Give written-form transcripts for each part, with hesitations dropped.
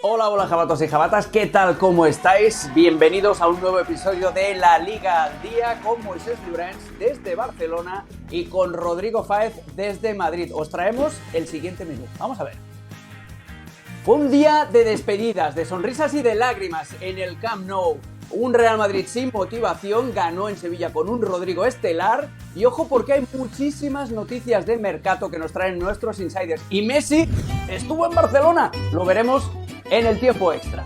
Hola, hola jabatos y jabatas, ¿qué tal? ¿Cómo estáis? Bienvenidos a un nuevo episodio de La Liga al Día con Moisés Llorens desde Barcelona y con Rodrigo Fáez desde Madrid. Os traemos el siguiente menú. Vamos a ver. Fue un día de despedidas, de sonrisas y de lágrimas en el Camp Nou. Un Real Madrid sin motivación ganó en Sevilla con un Rodrigo estelar. Y ojo porque hay muchísimas noticias de mercado que nos traen nuestros insiders. Y Messi estuvo en Barcelona. Lo veremos en el tiempo extra.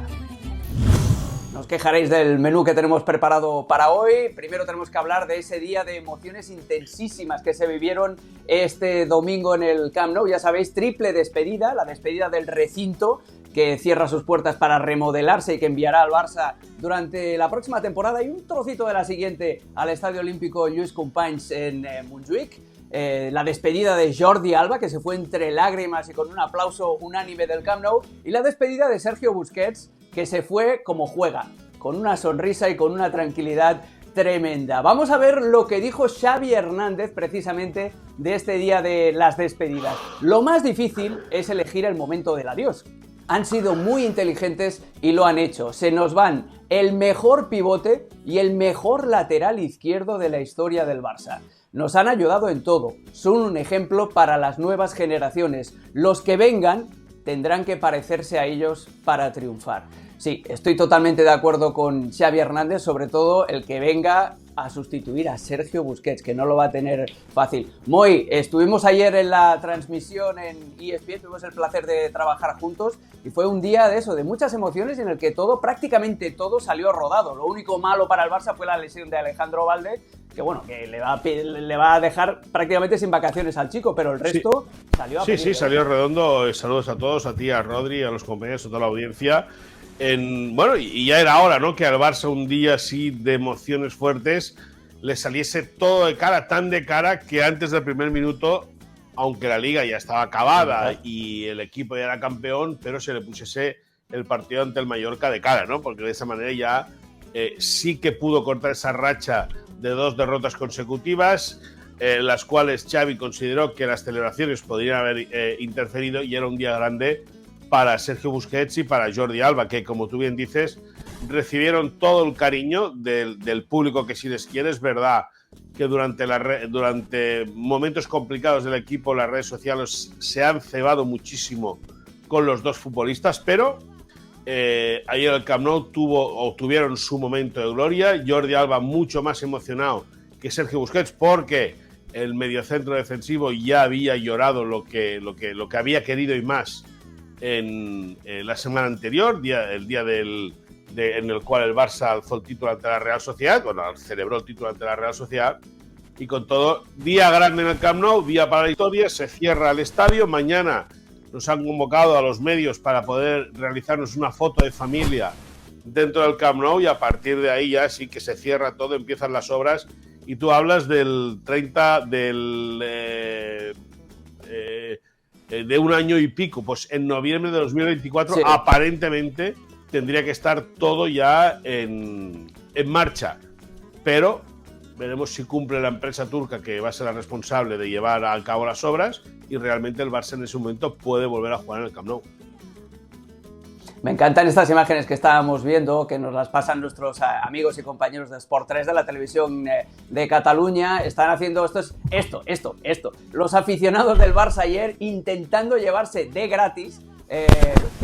No os quejaréis del menú que tenemos preparado para hoy. Primero tenemos que hablar de ese día de emociones intensísimas que se vivieron este domingo en el Camp Nou. Ya sabéis, triple despedida, la despedida del recinto que cierra sus puertas para remodelarse y que enviará al Barça durante la próxima temporada, y un trocito de la siguiente al Estadio Olímpico Lluís Companys en Montjuïc. La despedida de Jordi Alba, que se fue entre lágrimas y con un aplauso unánime del Camp Nou, y la despedida de Sergio Busquets, que se fue como juega, con una sonrisa y con una tranquilidad tremenda. Vamos a ver lo que dijo Xavi Hernández precisamente de este día de las despedidas. Lo más difícil es elegir el momento del adiós. Han sido muy inteligentes y lo han hecho. Se nos van el mejor pivote y el mejor lateral izquierdo de la historia del Barça. Nos han ayudado en todo. Son un ejemplo para las nuevas generaciones. Los que vengan tendrán que parecerse a ellos para triunfar. Sí, estoy totalmente de acuerdo con Xavi Hernández, sobre todo el que venga a sustituir a Sergio Busquets, que no lo va a tener fácil. Moi, estuvimos ayer en la transmisión en ESPN, tuvimos el placer de trabajar juntos y fue un día de eso, de muchas emociones, en el que prácticamente todo salió rodado. Lo único malo para el Barça fue la lesión de Alejandro Valde, que bueno, que le va a dejar prácticamente sin vacaciones al chico, pero el resto salió a pedir. Sí, salió redondo. Saludos a todos, a ti, a Rodri, a los compañeros, a toda la audiencia. Bueno, y ya era hora, ¿no?, que al Barça un día así de emociones fuertes le saliese todo de cara, tan de cara que antes del primer minuto, aunque la liga ya estaba acabada y el equipo ya era campeón, pero se le pusiese el partido ante el Mallorca de cara, ¿no? Porque de esa manera ya sí que pudo cortar esa racha de 2 derrotas consecutivas, las cuales Xavi consideró que las celebraciones podrían haber interferido, y era un día grande para Sergio Busquets y para Jordi Alba, que, como tú bien dices, recibieron todo el cariño del público, que, si les quiere, es verdad que durante momentos complicados del equipo las redes sociales se han cebado muchísimo con los dos futbolistas, pero ayer el Camp Nou tuvieron su momento de gloria. Jordi Alba mucho más emocionado que Sergio Busquets, porque el mediocentro defensivo ya había llorado lo que había querido y más en la semana anterior, el día en el cual el Barça alzó el título ante la Real Sociedad, celebró el título ante la Real Sociedad, y con todo, día grande en el Camp Nou, día para la historia, se cierra el estadio. Mañana nos han convocado a los medios para poder realizarnos una foto de familia dentro del Camp Nou, y a partir de ahí ya sí que se cierra todo, empiezan las obras, y tú hablas del 30 de un año y pico, pues en noviembre de 2024 sí, aparentemente tendría que estar todo ya en marcha, pero veremos si cumple la empresa turca, que va a ser la responsable de llevar a cabo las obras, y realmente el Barça en ese momento puede volver a jugar en el Camp Nou. Me encantan estas imágenes que estábamos viendo, que nos las pasan nuestros amigos y compañeros de Sport 3 de la televisión de Cataluña. Están haciendo esto. Los aficionados del Barça ayer intentando llevarse de gratis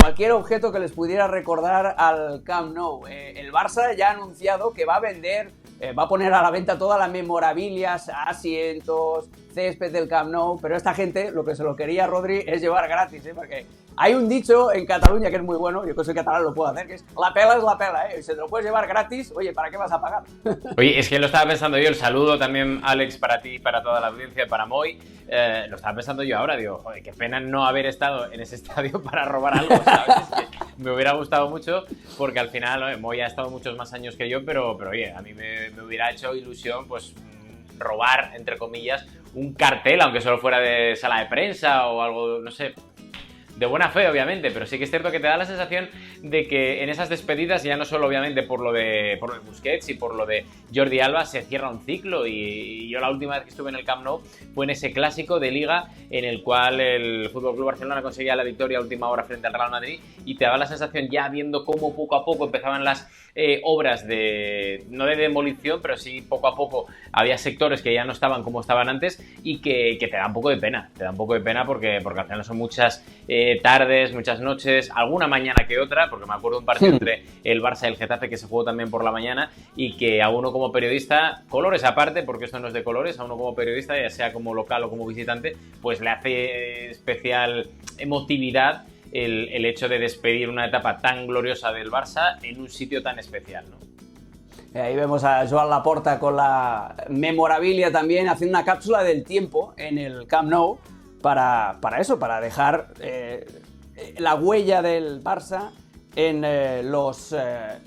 cualquier objeto que les pudiera recordar al Camp Nou. El Barça ya ha anunciado que va a vender, va a poner a la venta todas las memorabilias, asientos, césped del Camp Nou, pero esta gente lo que se lo quería, Rodri, es llevar gratis, porque hay un dicho en Cataluña que es muy bueno, yo que soy catalán lo puedo hacer, que es la pela es la pela, si te lo puedes llevar gratis, oye, ¿para qué vas a pagar? Oye, es que lo estaba pensando yo, el saludo también, Alex, para ti, para toda la audiencia, para Moi, lo estaba pensando yo ahora, digo, joder, qué pena no haber estado en ese estadio para robar algo, ¿sabes? Es que me hubiera gustado mucho, porque al final, Moi ha estado muchos más años que yo, pero oye, a mí me hubiera hecho ilusión, pues, robar, entre comillas, un cartel, aunque solo fuera de sala de prensa o algo, no sé. de buena fe, obviamente, pero sí que es cierto que te da la sensación de que en esas despedidas, ya no solo obviamente por lo de Busquets y por lo de Jordi Alba, se cierra un ciclo. Y yo la última vez que estuve en el Camp Nou fue en ese clásico de Liga en el cual el FC Barcelona conseguía la victoria a última hora frente al Real Madrid, y te daba la sensación, ya viendo cómo poco a poco empezaban las obras no de demolición, pero sí poco a poco había sectores que ya no estaban como estaban antes, y que te da un poco de pena, porque al final son muchas tardes, muchas noches, alguna mañana que otra, porque me acuerdo de un partido entre el Barça y el Getafe que se jugó también por la mañana, y que a uno como periodista, colores aparte, porque esto no es de colores, a uno como periodista, ya sea como local o como visitante, pues le hace especial emotividad el hecho de despedir una etapa tan gloriosa del Barça en un sitio tan especial, ¿no? Ahí vemos a Joan Laporta con la memorabilia también, haciendo una cápsula del tiempo en el Camp Nou para eso, para dejar la huella del Barça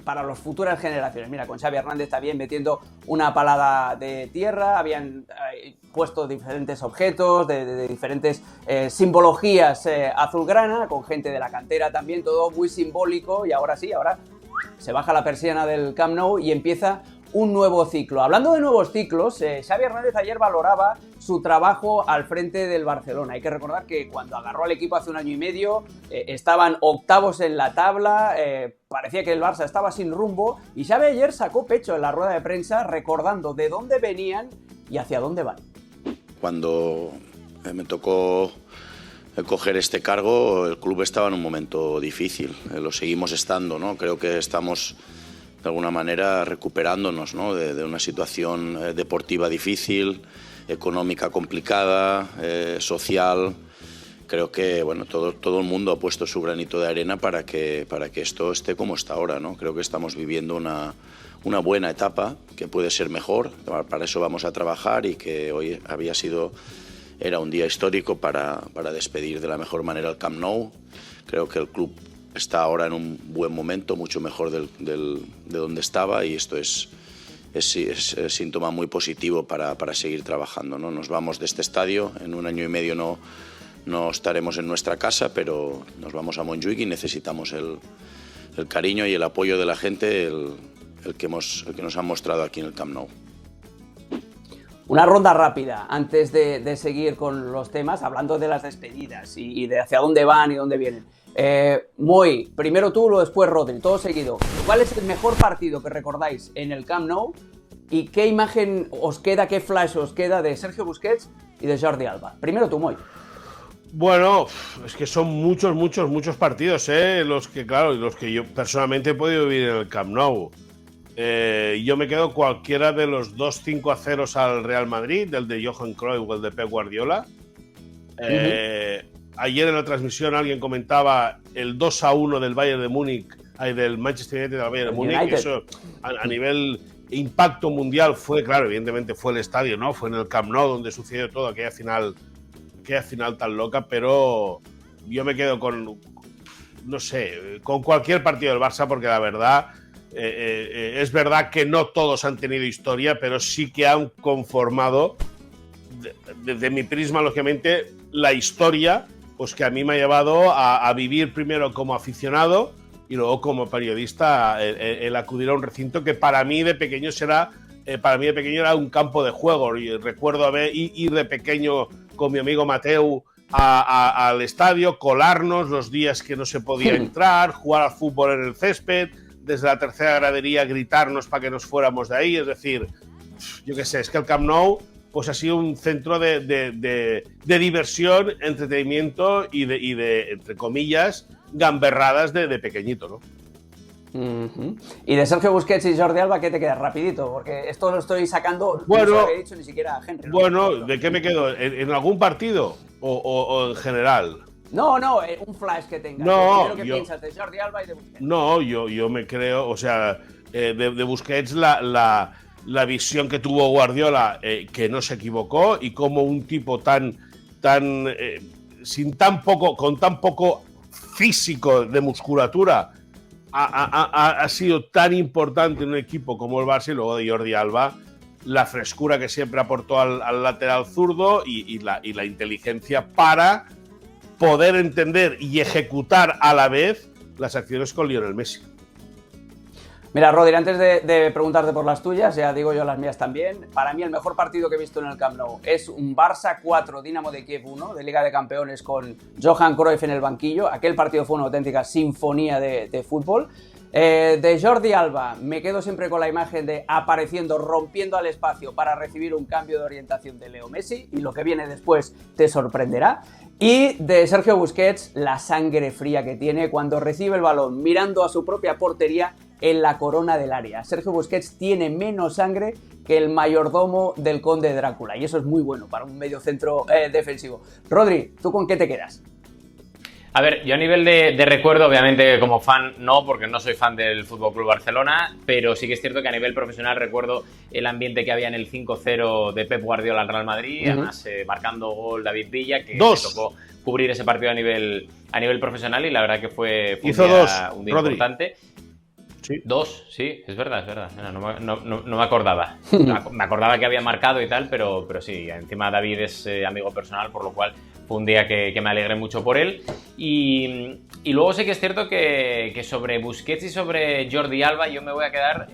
para las futuras generaciones. Mira, con Xavi Hernández también metiendo una palada de tierra, habían puesto diferentes objetos de diferentes simbologías azulgrana, con gente de la cantera también, todo muy simbólico, y ahora se baja la persiana del Camp Nou y empieza un nuevo ciclo. Hablando de nuevos ciclos, Xavi Hernández ayer valoraba su trabajo al frente del Barcelona. Hay que recordar que cuando agarró al equipo hace un año y medio, estaban octavos en la tabla, parecía que el Barça estaba sin rumbo, y Xavi ayer sacó pecho en la rueda de prensa recordando de dónde venían y hacia dónde van. Cuando me tocó coger este cargo, el club estaba en un momento difícil, lo seguimos estando, ¿no? Creo que estamos de alguna manera recuperándonos, ¿no? de una situación deportiva difícil, económica complicada, social. Creo que bueno, todo el mundo ha puesto su granito de arena para que esto esté como está ahora, ¿no? Creo que estamos viviendo una buena etapa, que puede ser mejor, para eso vamos a trabajar, y que hoy era un día histórico para despedir de la mejor manera el Camp Nou. Creo que el club está ahora en un buen momento, mucho mejor de donde estaba, y esto es síntoma muy positivo para seguir trabajando, ¿no? Nos vamos de este estadio, en un año y medio no estaremos en nuestra casa, pero nos vamos a Montjuïc y necesitamos el cariño y el apoyo de la gente, el que nos han mostrado aquí en el Camp Nou. Una ronda rápida antes de seguir con los temas, hablando de las despedidas y de hacia dónde van y dónde vienen. Moi, primero tú, luego después Rodri, todo seguido. ¿Cuál es el mejor partido que recordáis en el Camp Nou? ¿Y qué imagen os queda, qué flash os queda de Sergio Busquets y de Jordi Alba? Primero tú, Moi. Bueno, es que son muchos partidos, los que yo personalmente he podido vivir en el Camp Nou. Yo me quedo cualquiera de los 2 5-0 al Real Madrid, el de Johan Cruyff o el de Pep Guardiola. Ayer en la transmisión alguien comentaba el 2-1 del Bayern de Múnich, del Manchester United al Bayern de Múnich. Eso a nivel impacto mundial fue, claro, evidentemente fue el estadio, ¿no? Fue en el Camp Nou donde sucedió todo, aquella final tan loca, pero yo me quedo con cualquier partido del Barça, porque la verdad, es verdad que no todos han tenido historia, pero sí que han conformado, desde mi prisma, lógicamente, la historia, pues que a mí me ha llevado a vivir primero como aficionado y luego como periodista el acudir a un recinto que para mí de pequeño era un campo de juego. Y recuerdo ir de pequeño con mi amigo Mateu al estadio, colarnos los días que no se podía entrar, jugar al fútbol en el césped, desde la tercera gradería gritarnos para que nos fuéramos de ahí. Es decir, yo qué sé, es que el Camp Nou pues ha sido un centro de diversión, entretenimiento y de, entre comillas, gamberradas de pequeñito, ¿no? Y de Sergio Busquets y Jordi Alba, ¿qué te queda? Rapidito, porque esto lo estoy sacando, no se lo había dicho ni siquiera a Henry, ¿no? Bueno, ¿de qué me quedo? ¿En algún partido o en general? No, un flash que tengas. No, ¿Qué piensas de Jordi Alba y de Busquets? No, yo me creo, o sea, de Busquets la visión que tuvo Guardiola, que no se equivocó, y como un tipo con tan poco físico de musculatura ha sido tan importante en un equipo como el Barça. Y luego de Jordi Alba, la frescura que siempre aportó al lateral zurdo y la inteligencia para poder entender y ejecutar a la vez las acciones con Lionel Messi. Mira, Rodri, antes de preguntarte por las tuyas, ya digo yo las mías también. Para mí el mejor partido que he visto en el Camp Nou es un Barça 4, Dinamo de Kiev 1, de Liga de Campeones con Johan Cruyff en el banquillo. Aquel partido fue una auténtica sinfonía de fútbol. De Jordi Alba, me quedo siempre con la imagen de apareciendo, rompiendo al espacio para recibir un cambio de orientación de Leo Messi, y lo que viene después te sorprenderá. Y de Sergio Busquets, la sangre fría que tiene cuando recibe el balón mirando a su propia portería en la corona del área. Sergio Busquets tiene menos sangre que el mayordomo del conde Drácula, y eso es muy bueno para un mediocentro defensivo. Rodri, ¿tú con qué te quedas? A ver, yo a nivel de recuerdo, obviamente como fan no, porque no soy fan del FC Barcelona, pero sí que es cierto que a nivel profesional recuerdo el ambiente que había en el 5-0 de Pep Guardiola al Real Madrid, además marcando gol David Villa, que me tocó cubrir ese partido a nivel profesional, y la verdad que fue un día importante. Sí. 2, sí, es verdad. No me acordaba. Me acordaba que había marcado y tal, pero sí, encima David es amigo personal, por lo cual fue un día que me alegré mucho por él. Y luego sí que es cierto que sobre Busquets y sobre Jordi Alba yo me voy a quedar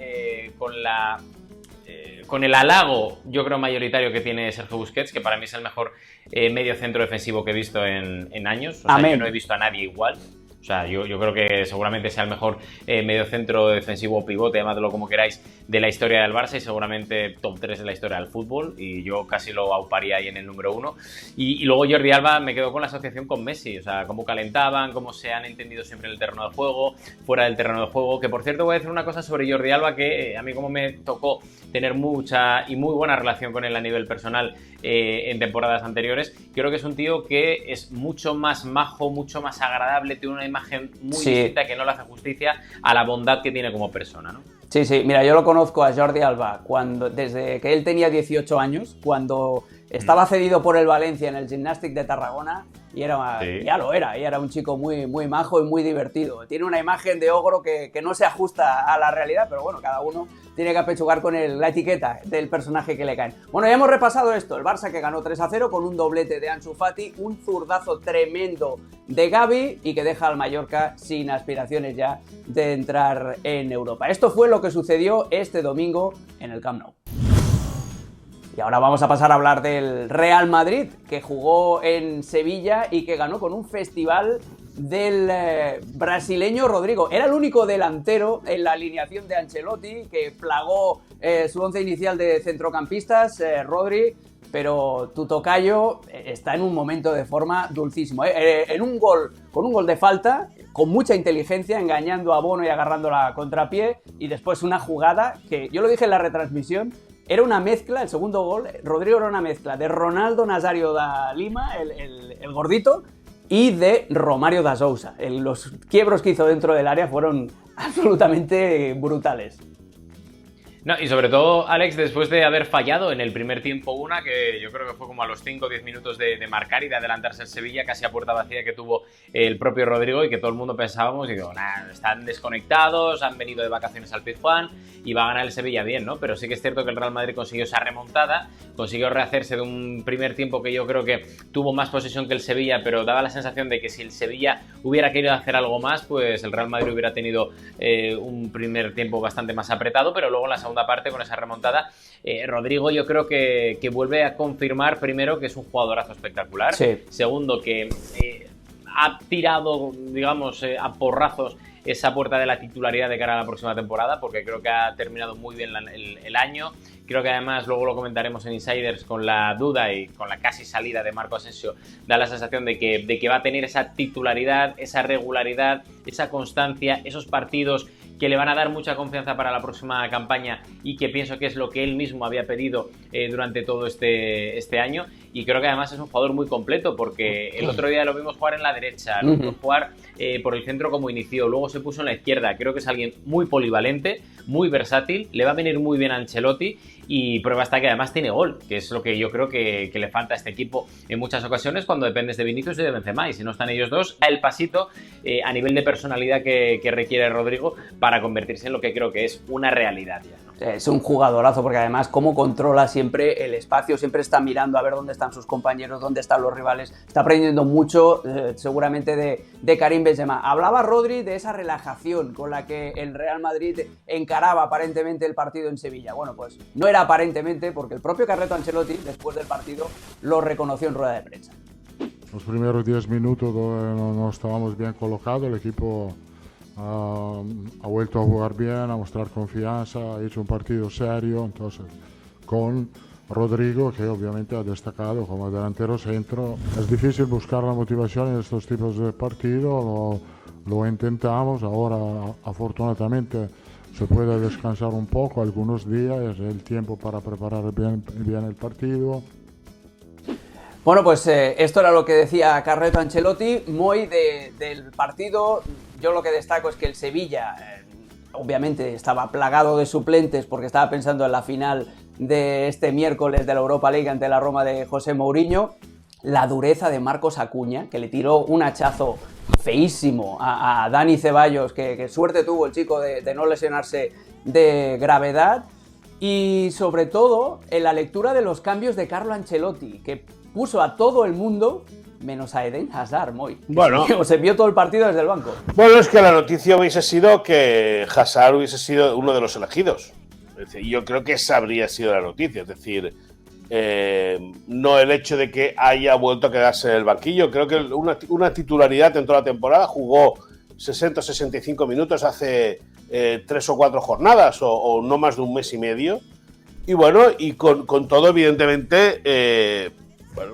con el halago, yo creo, mayoritario que tiene Sergio Busquets, que para mí es el mejor medio centro defensivo que he visto en años. O sea, yo no he visto a nadie igual. O sea, yo creo que seguramente sea el mejor mediocentro defensivo o pivote, llamadlo como queráis, de la historia del Barça, y seguramente top 3 de la historia del fútbol, y yo casi lo auparía ahí en el número 1. Y luego Jordi Alba me quedo con la asociación con Messi, o sea, cómo calentaban, cómo se han entendido siempre en el terreno de juego, fuera del terreno de juego, que por cierto voy a decir una cosa sobre Jordi Alba, que a mí como me tocó tener mucha y muy buena relación con él a nivel personal en temporadas anteriores, creo que es un tío que es mucho más majo, mucho más agradable, tiene una imagen muy distinta que no le hace justicia a la bondad que tiene como persona, ¿no? Sí, mira, yo lo conozco a Jordi Alba desde que él tenía 18 años, cuando estaba cedido por el Valencia en el Gimnàstic de Tarragona, y era un chico muy, muy majo y muy divertido. Tiene una imagen de ogro que no se ajusta a la realidad, pero bueno, cada uno tiene que apechugar con la etiqueta del personaje que le caen. Bueno, ya hemos repasado esto, el Barça que ganó 3-0 con un doblete de Ansu Fati, un zurdazo tremendo de Gavi, y que deja al Mallorca sin aspiraciones ya de entrar en Europa. Esto fue lo que sucedió este domingo en el Camp Nou. Y ahora vamos a pasar a hablar del Real Madrid, que jugó en Sevilla y que ganó con un festival del brasileño Rodrigo. Era el único delantero en la alineación de Ancelotti, que plagó su once inicial de centrocampistas, Rodri, pero tu tocayo está en un momento de forma dulcísimo. Con un gol de falta, con mucha inteligencia, engañando a Bono y agarrándola a contrapié, y después una jugada que, yo lo dije en la retransmisión, era una mezcla, el segundo gol, Rodrigo, era una mezcla de Ronaldo Nazario da Lima, el gordito, y de Romario da Sousa. Los quiebros que hizo dentro del área fueron absolutamente brutales. No, y sobre todo, Alex, después de haber fallado en el primer tiempo que yo creo que fue como a los 5 o 10 minutos de marcar y de adelantarse el Sevilla, casi a puerta vacía, que tuvo el propio Rodrigo, y que todo el mundo pensábamos, y digo, están desconectados, han venido de vacaciones al Pizjuán y va a ganar el Sevilla bien, ¿no? Pero sí que es cierto que el Real Madrid consiguió esa remontada, consiguió rehacerse de un primer tiempo que yo creo que tuvo más posesión que el Sevilla, pero daba la sensación de que si el Sevilla hubiera querido hacer algo más, pues el Real Madrid hubiera tenido un primer tiempo bastante más apretado, pero luego en la segunda parte, con esa remontada, Rodrigo yo creo que vuelve a confirmar, primero, que es un jugadorazo espectacular, segundo, que ha tirado, digamos, a porrazos esa puerta de la titularidad de cara a la próxima temporada, porque creo que ha terminado muy bien el año. Creo que además, luego lo comentaremos en Insiders, con la duda y con la casi salida de Marco Asensio, da la sensación de que va a tener esa titularidad, esa regularidad, esa constancia, esos partidos que le van a dar mucha confianza para la próxima campaña, y que pienso que es lo que él mismo había pedido durante todo este año. Y creo que además es un jugador muy completo, porque el otro día lo vimos jugar en la derecha, lo vimos jugar por el centro como inició, luego se puso en la izquierda. Creo que es alguien muy polivalente, muy versátil, le va a venir muy bien a Ancelotti, y prueba está que además tiene gol, que es lo que yo creo que le falta a este equipo en muchas ocasiones cuando dependes de Vinicius y de Benzema, y si no están ellos dos, da el pasito a nivel de personalidad que requiere Rodrigo para convertirse en lo que creo que es una realidad ya, ¿no? Es un jugadorazo porque además cómo controla siempre el espacio, siempre está mirando a ver dónde están sus compañeros, dónde están los rivales, está aprendiendo mucho seguramente de Karim Benzema. Hablaba Rodri de esa relajación con la que el Real Madrid encaraba aparentemente el partido en Sevilla. Bueno, pues no era aparentemente, porque el propio Carleto Ancelotti después del partido lo reconoció en rueda de prensa. Los primeros 10 minutos no estábamos bien colocados, el equipo ha vuelto a jugar bien, a mostrar confianza, ha hecho un partido serio, entonces con Rodrigo, que obviamente ha destacado como delantero centro. Es difícil buscar la motivación en estos tipos de partidos, lo intentamos, ahora afortunadamente se puede descansar un poco, algunos días, es el tiempo para preparar bien el partido. Bueno, pues esto era lo que decía Carleto Ancelotti. Muy del partido, yo lo que destaco es que el Sevilla obviamente estaba plagado de suplentes porque estaba pensando en la final de este miércoles de la Europa League ante la Roma de José Mourinho. La dureza de Marcos Acuña, que le tiró un hachazo feísimo a Dani Ceballos, que suerte tuvo el chico de no lesionarse de gravedad. Y sobre todo en la lectura de los cambios de Carlo Ancelotti, que puso a todo el mundo, menos a Eden Hazard, Moy. Bueno. Se vio todo el partido desde el banco. Bueno, es que la noticia hubiese sido que Hazard hubiese sido uno de los elegidos. Es decir, yo creo que esa habría sido la noticia. Es decir, no el hecho de que haya vuelto a quedarse en el banquillo. Creo que una titularidad en toda la temporada. Jugó 60-65 minutos hace 3 o 4 jornadas o no más de un mes y medio. Y bueno, y con todo, evidentemente, bueno,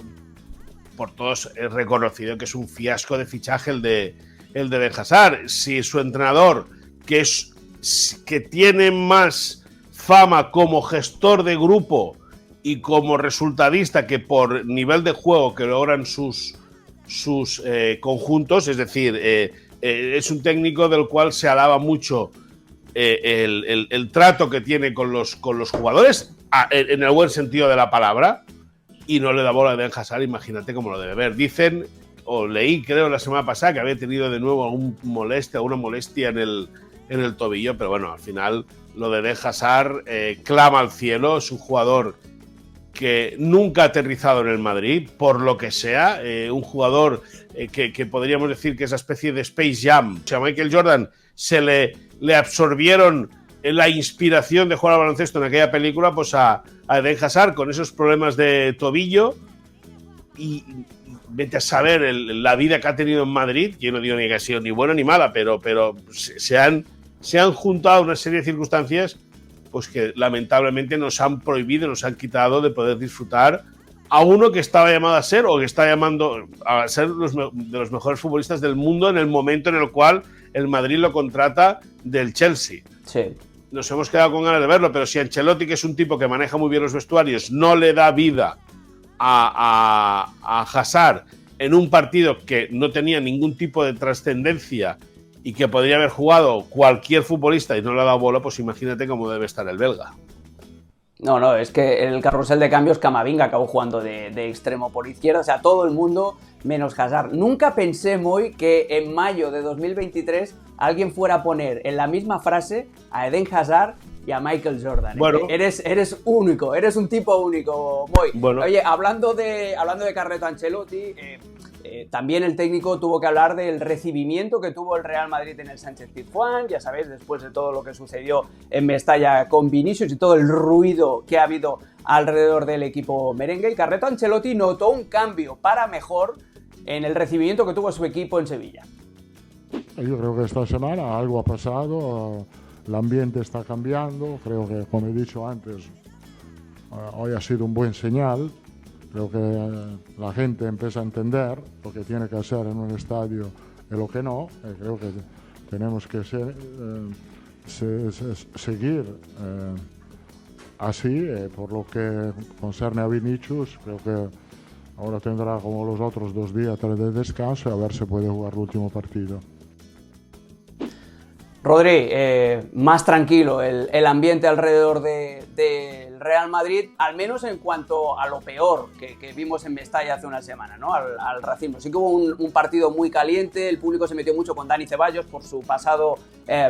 por todos es reconocido que es un fiasco de fichaje el de Eden Hazard. Si su entrenador, que tiene más fama como gestor de grupo y como resultadista que por nivel de juego que logran sus conjuntos, es decir, es un técnico del cual se alaba mucho el trato que tiene con los jugadores, en el buen sentido de la palabra, y no le da bola a Eden Hazard, imagínate cómo lo debe ver. Dicen, o leí creo la semana pasada, que había tenido de nuevo alguna molestia en el tobillo, pero bueno, al final lo de Eden Hazard clama al cielo. Es un jugador que nunca ha aterrizado en el Madrid, por lo que sea, un jugador que podríamos decir que es una especie de Space Jam. O sea, a Michael Jordan se le absorbieron la inspiración de jugar al baloncesto en aquella película, pues a Eden Hazard con esos problemas de tobillo, y vete a saber la vida que ha tenido en Madrid. Yo no digo ni que ha sido ni buena ni mala, pero se han juntado una serie de circunstancias pues que lamentablemente nos han prohibido, nos han quitado de poder disfrutar a uno que estaba llamado a ser, o que está llamando a ser de los mejores futbolistas del mundo en el momento en el cual el Madrid lo contrata del Chelsea. Sí. Nos hemos quedado con ganas de verlo, pero si Ancelotti, que es un tipo que maneja muy bien los vestuarios, no le da vida a Hazard en un partido que no tenía ningún tipo de trascendencia y que podría haber jugado cualquier futbolista y no le ha dado bola, pues imagínate cómo debe estar el belga. No, es que en el carrusel de cambios Camavinga acabó jugando de extremo por izquierda, o sea, todo el mundo menos Hazard. Nunca pensé, Moy, que en mayo de 2023 alguien fuera a poner en la misma frase a Eden Hazard y a Michael Jordan. Bueno. Eres único, eres un tipo único, Moy. Bueno. Oye, hablando de Carleto Ancelotti, también el técnico tuvo que hablar del recibimiento que tuvo el Real Madrid en el Sánchez-Pizjuán, ya sabéis, después de todo lo que sucedió en Mestalla con Vinicius y todo el ruido que ha habido alrededor del equipo merengue. Y Carleto Ancelotti notó un cambio para mejor en el recibimiento que tuvo su equipo en Sevilla. Yo creo que esta semana algo ha pasado, el ambiente está cambiando, creo que, como he dicho antes, hoy ha sido un buen señal. Creo que la gente empieza a entender lo que tiene que hacer en un estadio y lo que no. Creo que tenemos que seguir así. Por lo que concerne a Vinicius, creo que ahora tendrá como los otros 2 días, 3 de descanso y a ver si puede jugar el último partido. Rodri, más tranquilo el ambiente alrededor del Real Madrid, al menos en cuanto a lo peor que vimos en Mestalla hace una semana, ¿no? Al racismo. Sí que hubo un partido muy caliente, el público se metió mucho con Dani Ceballos por su pasado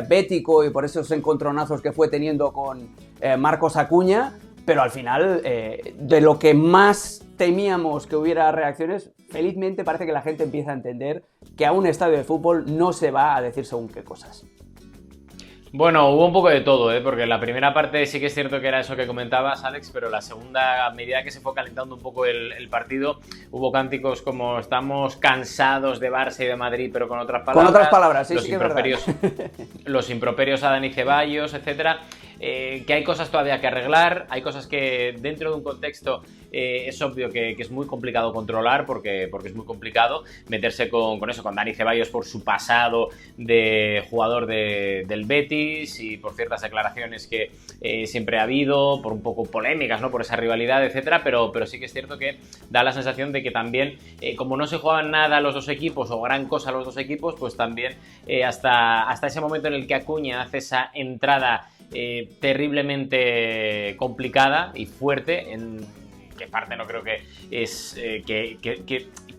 bético y por esos encontronazos que fue teniendo con Marcos Acuña, pero al final, de lo que más temíamos que hubiera reacciones, felizmente parece que la gente empieza a entender que a un estadio de fútbol no se va a decir según qué cosas. Bueno, hubo un poco de todo, porque la primera parte sí que es cierto que era eso que comentabas, Alex, pero la segunda, a medida que se fue calentando un poco el partido, hubo cánticos como estamos cansados de Barça y de Madrid, pero con otras palabras. Con otras palabras, sí, los sí que es verdad. Los improperios a Dani Ceballos, etcétera. Que hay cosas todavía que arreglar, hay cosas que dentro de un contexto es obvio que es muy complicado controlar porque es muy complicado meterse con eso, con Dani Ceballos por su pasado de jugador del Betis y por ciertas declaraciones que siempre ha habido, por un poco polémicas, ¿no? Por esa rivalidad, etcétera, pero sí que es cierto que da la sensación de que también, como no se jugaban nada los dos equipos o gran cosa los dos equipos, pues también hasta ese momento en el que Acuña hace esa entrada terriblemente complicada y fuerte, en que parte no creo que es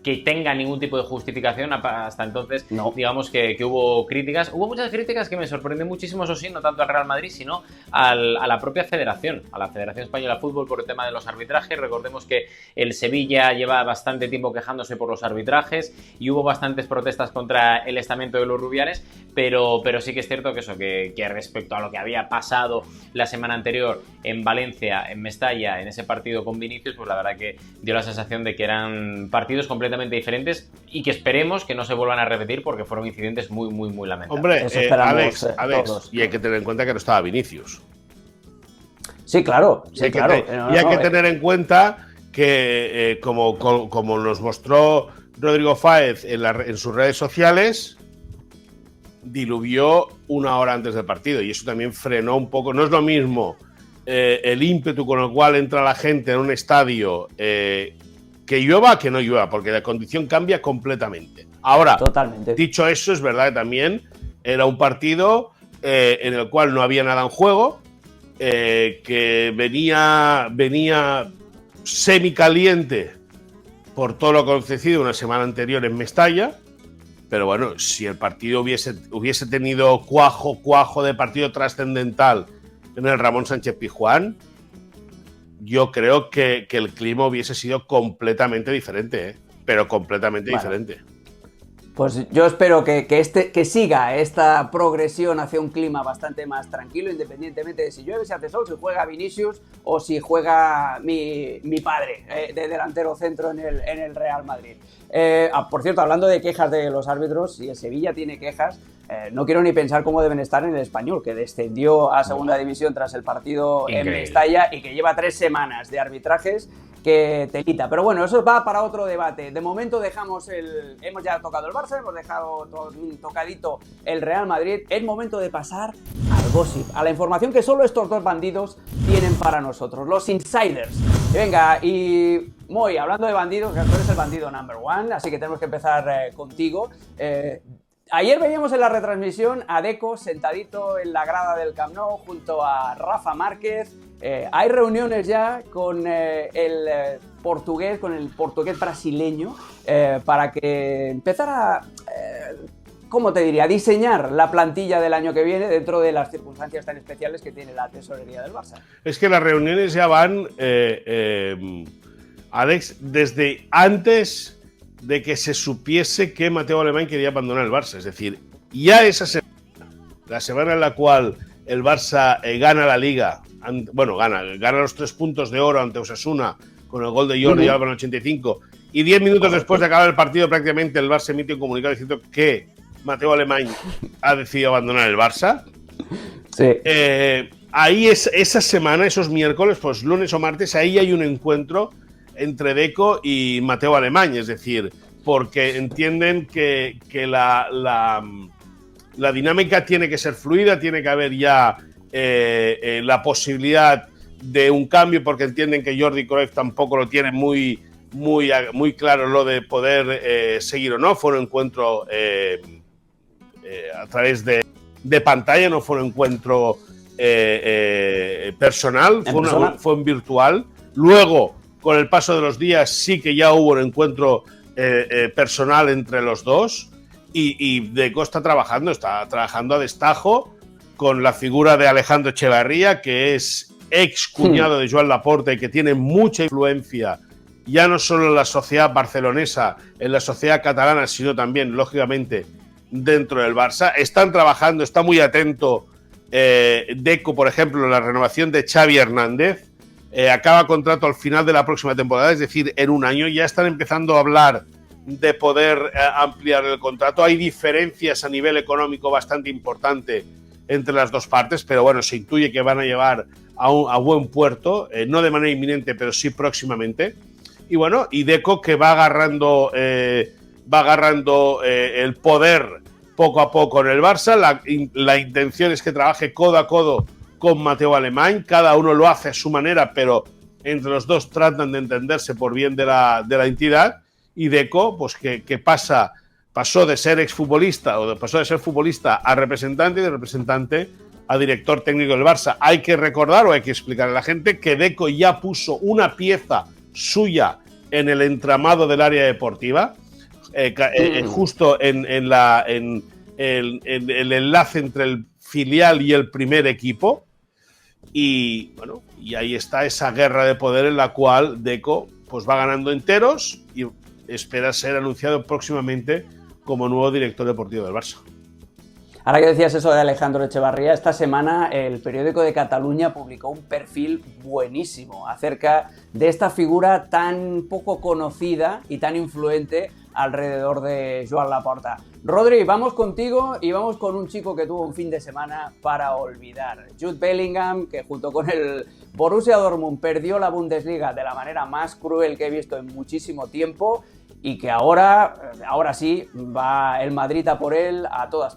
que tenga ningún tipo de justificación. Hasta entonces, no. Digamos que hubo críticas. Hubo muchas críticas que me sorprendió muchísimo, eso sí, no tanto al Real Madrid, sino a la propia federación, a la Federación Española de Fútbol por el tema de los arbitrajes. Recordemos que el Sevilla lleva bastante tiempo quejándose por los arbitrajes y hubo bastantes protestas contra el estamento de los Rubiales, pero sí que es cierto que eso, que respecto a lo que había pasado la semana anterior en Valencia, en Mestalla, en ese partido con Vinicius, pues la verdad que dio la sensación de que eran partidos completamente diferentes y que esperemos que no se vuelvan a repetir porque fueron incidentes muy, muy, muy lamentables. Hombre, Alex, y hay que tener en cuenta que no estaba Vinicius. Sí, claro. Sí, claro. Y hay que tener en cuenta que, como nos mostró Rodrigo Fáez en sus redes sociales, diluvió una hora antes del partido y eso también frenó un poco. No es lo mismo el ímpetu con el cual entra la gente en un estadio que llueva que no llueva, porque la condición cambia completamente. Ahora, totalmente. Dicho eso, es verdad que también era un partido en el cual no había nada en juego, que venía semicaliente por todo lo acontecido una semana anterior en Mestalla, pero bueno, si el partido hubiese tenido cuajo de partido trascendental en el Ramón Sánchez Pizjuán, yo creo que el clima hubiese sido completamente diferente, pero completamente diferente. Pues yo espero que siga esta progresión hacia un clima bastante más tranquilo, independientemente de si llueve, si hace sol, si juega Vinicius o si juega mi padre de delantero centro en el Real Madrid. Por cierto, hablando de quejas de los árbitros, si el Sevilla tiene quejas, no quiero ni pensar cómo deben estar en el Español, que descendió a segunda división tras el partido en Mestalla y que lleva 3 semanas de arbitrajes que telita. Pero bueno, eso va para otro debate. De momento hemos ya tocado el Barça, hemos dejado tocadito el Real Madrid. Es momento de pasar al gossip, a la información que solo estos dos bandidos tienen para nosotros, los insiders. Y venga, y Moy, hablando de bandidos, tú eres el bandido number one, así que tenemos que empezar contigo. Ayer veíamos en la retransmisión a Deco sentadito en la grada del Camp Nou junto a Rafa Márquez. Hay reuniones ya con el portugués brasileño, para que empezara a, ¿cómo te diría?, diseñar la plantilla del año que viene dentro de las circunstancias tan especiales que tiene la tesorería del Barça. Es que las reuniones ya van, Alex, desde antes de que se supiese que Mateu Alemany quería abandonar el Barça. Es decir, ya esa semana, la semana en la cual el Barça gana la Liga, gana los 3 puntos de oro ante Osasuna con el gol de Jordi Alba en el 85, y 10 minutos después de acabar el partido prácticamente el Barça emite un comunicado diciendo que Mateu Alemany ha decidido abandonar el Barça. Sí. Ahí esa semana, esos miércoles, pues lunes o martes, ahí hay un encuentro entre Deco y Mateu Alemany, es decir, porque entienden que la dinámica tiene que ser fluida, tiene que haber ya la posibilidad de un cambio, porque entienden que Jordi Cruyff tampoco lo tiene muy claro lo de poder seguir o no. Fue un encuentro a través de de pantalla, no fue un encuentro personal, fue un virtual. Luego, con el paso de los días, sí que ya hubo un encuentro personal entre los dos, y Deco está trabajando a destajo con la figura de Alejandro Echevarría, que es ex cuñado de Joan Laporta y que tiene mucha influencia ya no solo en la sociedad barcelonesa, en la sociedad catalana, sino también, lógicamente, dentro del Barça. Están trabajando, está muy atento Deco, por ejemplo, en la renovación de Xavi Hernández. Acaba contrato al final de la próxima temporada, es decir, en un año. Ya están empezando a hablar de poder ampliar el contrato. Hay diferencias a nivel económico bastante importante entre las dos partes, pero bueno, se intuye que van a llevar a buen puerto, no de manera inminente, pero sí próximamente. Y bueno, y Deco, que va agarrando el poder poco a poco en el Barça. La intención es que trabaje codo a codo con Mateu Alemany. Cada uno lo hace a su manera, pero entre los dos tratan de entenderse por bien de la entidad. Y Deco, pues que pasó de ser exfutbolista, pasó de ser futbolista a representante, y de representante a director técnico del Barça. Hay que recordar, o hay que explicar a la gente, que Deco ya puso una pieza suya en el entramado del área deportiva, justo en el enlace entre el filial y el primer equipo. Y bueno, y ahí está esa guerra de poder en la cual Deco pues va ganando enteros y espera ser anunciado próximamente como nuevo director deportivo del Barça. Ahora que decías eso de Alejandro Echevarría, esta semana el periódico de Cataluña publicó un perfil buenísimo acerca de esta figura tan poco conocida y tan influente alrededor de Joan Laporta. Rodri, vamos contigo y vamos con un chico que tuvo un fin de semana para olvidar. Jude Bellingham, que junto con el Borussia Dortmund perdió la Bundesliga de la manera más cruel que he visto en muchísimo tiempo, y que ahora sí va el Madrid a por él a todas.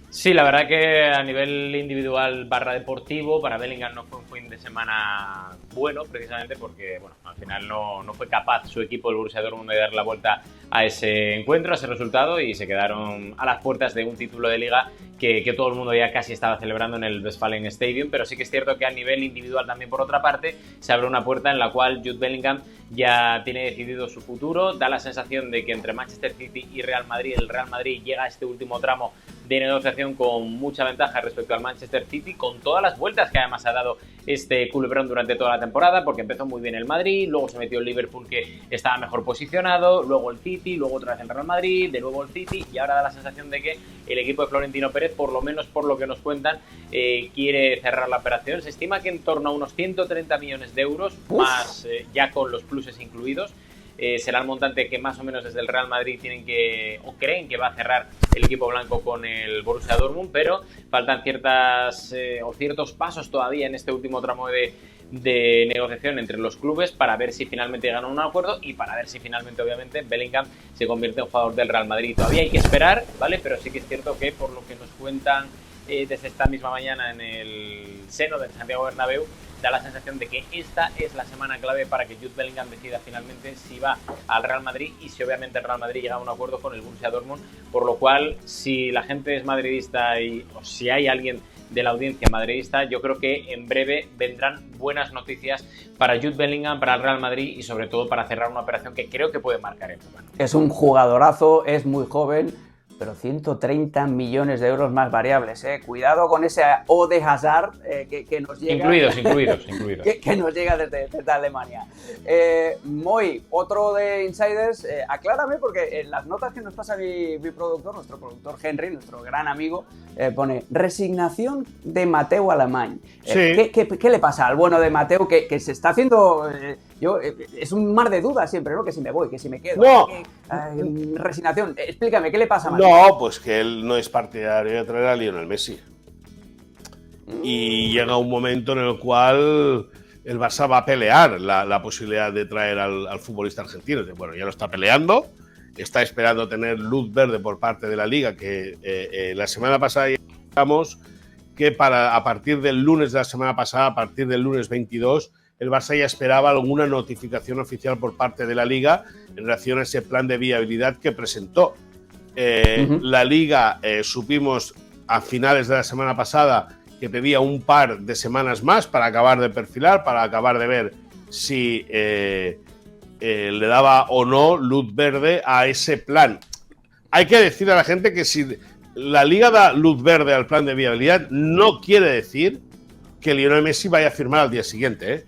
Sí, la verdad que a nivel individual / deportivo, para Bellingham no fue un fin de semana bueno, precisamente porque bueno, al final no fue capaz su equipo, el Borussia Dortmund, de dar la vuelta a ese encuentro, a ese resultado, y se quedaron a las puertas de un título de liga que todo el mundo ya casi estaba celebrando en el Westfalen Stadium. Pero sí que es cierto que a nivel individual también, por otra parte, se abre una puerta en la cual Jude Bellingham ya tiene decidido su futuro. Da la sensación de que entre Manchester City y Real Madrid, el Real Madrid llega a este último tramo de negociación con mucha ventaja respecto al Manchester City, con todas las vueltas que además ha dado este culebrón durante toda la temporada, porque empezó muy bien el Madrid, luego se metió el Liverpool, que estaba mejor posicionado, luego el City, luego otra vez el Real Madrid, de nuevo el City, y ahora da la sensación de que el equipo de Florentino Pérez, por lo menos por lo que nos cuentan, quiere cerrar la operación. Se estima que en torno a unos 130 millones de euros, más ya con los pluses incluidos. Será el montante que más o menos desde el Real Madrid tienen creen que va a cerrar el equipo blanco con el Borussia Dortmund, pero faltan ciertos pasos todavía en este último tramo de negociación entre los clubes para ver si finalmente llegan a un acuerdo y para ver si finalmente, obviamente, Bellingham se convierte en jugador del Real Madrid. Todavía hay que esperar, ¿vale? Pero sí que es cierto que, por lo que nos cuentan desde esta misma mañana en el seno del Santiago Bernabéu, da la sensación de que esta es la semana clave para que Jude Bellingham decida finalmente si va al Real Madrid y si obviamente el Real Madrid llega a un acuerdo con el Borussia Dortmund, por lo cual, si la gente es madridista o si hay alguien de la audiencia madridista, yo creo que en breve vendrán buenas noticias para Jude Bellingham, para el Real Madrid y sobre todo para cerrar una operación que creo que puede marcar época. Es un jugadorazo, es muy joven, pero 130 millones de euros más variables, ¿eh? Cuidado con ese O de Hazard que nos llega. Incluidos. que nos llega desde Alemania. Moy, otro de Insiders, aclárame, porque en las notas que nos pasa mi productor, nuestro productor Henry, nuestro gran amigo, pone resignación de Mateu Alemany. Sí. ¿Qué le pasa al bueno de Mateu que se está haciendo? Es un mar de dudas siempre, ¿no? Que si me voy, que si me quedo. No. Resignación. Explícame, ¿qué le pasa a Mateu? No, pues que él no es partidario de traer a Lionel Messi. Y llega un momento en el cual el Barça va a pelear la posibilidad de traer al futbolista argentino. Bueno, ya lo está peleando, está esperando tener luz verde por parte de la Liga, que la semana pasada ya dijimos que a partir del lunes de la semana pasada, a partir del lunes 22, el Barça ya esperaba alguna notificación oficial por parte de la Liga en relación a ese plan de viabilidad que presentó. La Liga, supimos a finales de la semana pasada que pedía un par de semanas más para acabar de perfilar, para acabar de ver si le daba o no luz verde a ese plan. Hay que decir a la gente que si la Liga da luz verde al plan de viabilidad, no quiere decir que Lionel Messi vaya a firmar al día siguiente, ¿eh?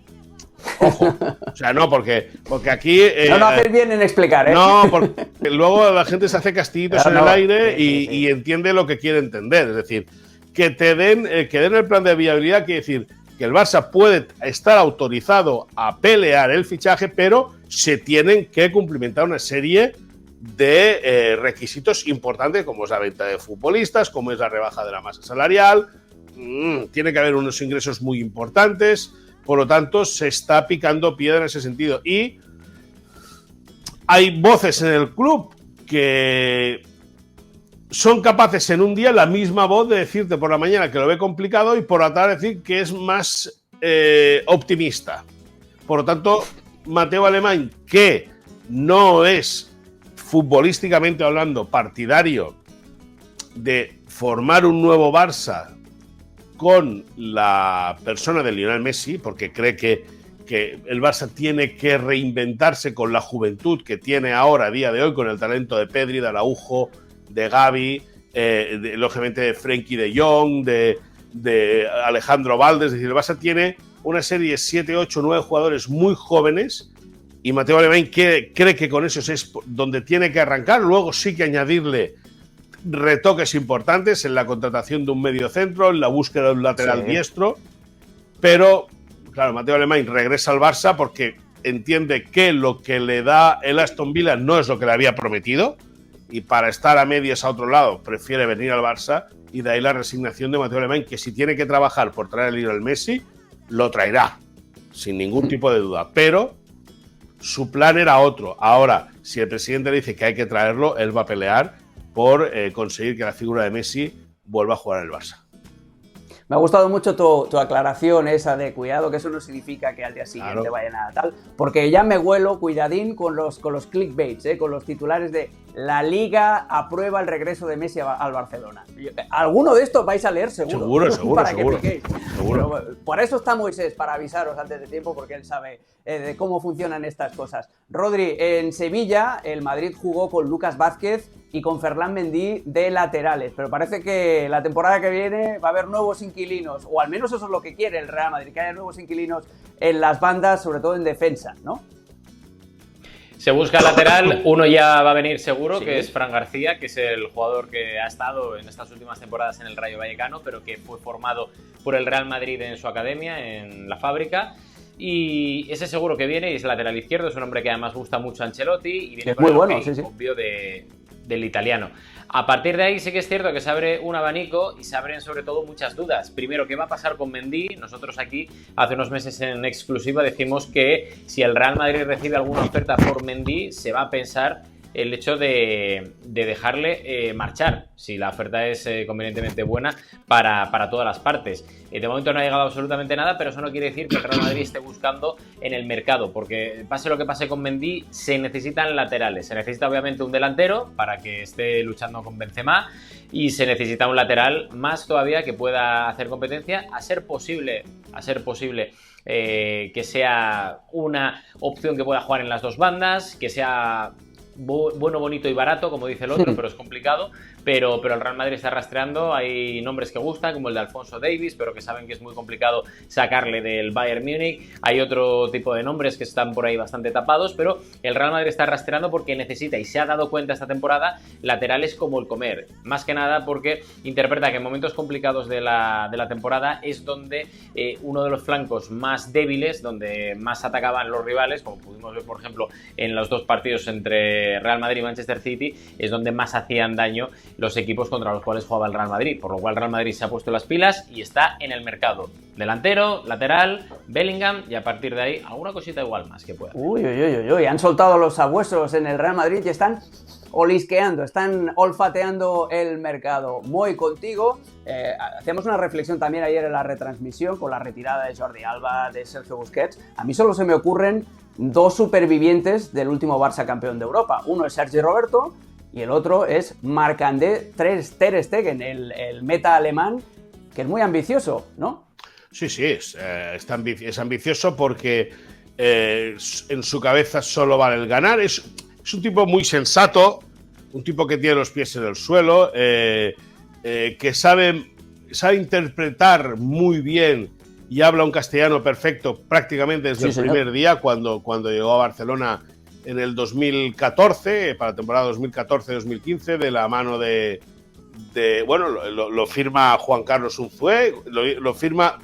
Ojo. O sea, no, porque aquí... no haces bien en explicar, ¿eh? No, porque luego la gente se hace castillitos en el aire y entiende lo que quiere entender. Es decir, que den el plan de viabilidad quiere decir que el Barça puede estar autorizado a pelear el fichaje, pero se tienen que cumplimentar una serie de requisitos importantes, como es la venta de futbolistas, como es la rebaja de la masa salarial. Tiene que haber unos ingresos muy importantes. Por lo tanto, se está picando piedra en ese sentido. Y hay voces en el club que son capaces en un día la misma voz de decirte por la mañana que lo ve complicado y por la tarde decir que es más optimista. Por lo tanto, Mateu Alemany, que no es futbolísticamente hablando partidario de formar un nuevo Barça con la persona de Lionel Messi, porque cree que el Barça tiene que reinventarse con la juventud que tiene ahora, a día de hoy, con el talento de Pedri, de Araujo, de Gavi, lógicamente de Frenkie de Jong, de Alejandro Valdes. Es decir, el Barça tiene una serie de 7, 8, 9 jugadores muy jóvenes y Mateu Alemany cree que con eso es donde tiene que arrancar. Luego sí que añadirle retoques importantes en la contratación de un mediocentro, en la búsqueda de un lateral diestro, pero claro, Mateu Alemany regresa al Barça porque entiende que lo que le da el Aston Villa no es lo que le había prometido y para estar a medias a otro lado prefiere venir al Barça, y de ahí la resignación de Mateu Alemany, que si tiene que trabajar por traer a Lionel Messi, lo traerá, sin ningún tipo de duda, pero su plan era otro. Ahora, si el presidente le dice que hay que traerlo, él va a pelear por conseguir que la figura de Messi vuelva a jugar en el Barça. Me ha gustado mucho tu aclaración esa de cuidado, que eso no significa que al día siguiente vayan a tal, porque ya me huelo, cuidadín con los clickbaits, con los titulares de la Liga aprueba el regreso de Messi al Barcelona. Alguno de estos vais a leer seguro. Seguro, para seguro. Que piquéis. Pero, por eso está Moisés, para avisaros antes de tiempo, porque él sabe de cómo funcionan estas cosas. Rodri, en Sevilla el Madrid jugó con Lucas Vázquez y con Ferland Mendy de laterales, pero parece que la temporada que viene va a haber nuevos inquilinos, o al menos eso es lo que quiere el Real Madrid, que haya nuevos inquilinos en las bandas, sobre todo en defensa, ¿no? Se busca lateral, uno ya va a venir seguro, que es Fran García, que es el jugador que ha estado en estas últimas temporadas en el Rayo Vallecano, pero que fue formado por el Real Madrid en su academia, en la fábrica. Y ese seguro que viene, y es lateral izquierdo, es un hombre que además gusta mucho a Ancelotti y viene es con muy el bueno, obvio del italiano. A partir de ahí sí que es cierto que se abre un abanico y se abren sobre todo muchas dudas. Primero, ¿qué va a pasar con Mendy? Nosotros aquí hace unos meses en exclusiva decimos que si el Real Madrid recibe alguna oferta por Mendy, se va a pensar el hecho de dejarle marchar, si la oferta es convenientemente buena para todas las partes. De momento no ha llegado absolutamente nada, pero eso no quiere decir que el Real Madrid esté buscando en el mercado, porque pase lo que pase con Mendy, se necesitan laterales. Se necesita obviamente un delantero para que esté luchando con Benzema y se necesita un lateral más todavía que pueda hacer competencia, a ser posible que sea una opción que pueda jugar en las dos bandas, que sea bueno, bonito y barato, como dice el otro, pero es complicado. Pero el Real Madrid está rastreando, hay nombres que gustan, como el de Alphonso Davies, pero que saben que es muy complicado sacarle del Bayern Múnich. Hay otro tipo de nombres que están por ahí bastante tapados, pero el Real Madrid está rastreando porque necesita, y se ha dado cuenta esta temporada, laterales como el comer. Más que nada porque interpreta que en momentos complicados de la temporada es donde uno de los flancos más débiles, donde más atacaban los rivales, como pudimos ver, por ejemplo, en los dos partidos entre Real Madrid y Manchester City, es donde más hacían daño los equipos contra los cuales jugaba el Real Madrid, por lo cual el Real Madrid se ha puesto las pilas y está en el mercado. Delantero, lateral, Bellingham, y a partir de ahí alguna cosita igual más que pueda. Uy, han soltado los sabuesos en el Real Madrid y están olisqueando, están olfateando el mercado. Muy contigo. Hacíamos una reflexión también ayer en la retransmisión con la retirada de Jordi Alba, de Sergio Busquets. A mí solo se me ocurren dos supervivientes del último Barça campeón de Europa. Uno es Sergi Roberto y el otro es Marc-André ter Stegen, el meta alemán, que es muy ambicioso, ¿no? Sí, es ambicioso porque en su cabeza solo vale el ganar. Es un tipo muy sensato, un tipo que tiene los pies en el suelo, que sabe interpretar muy bien y habla un castellano perfecto prácticamente desde el primer día cuando llegó a Barcelona en el 2014, para la temporada 2014-2015, de la mano de lo firma Juan Carlos Unzué, lo firma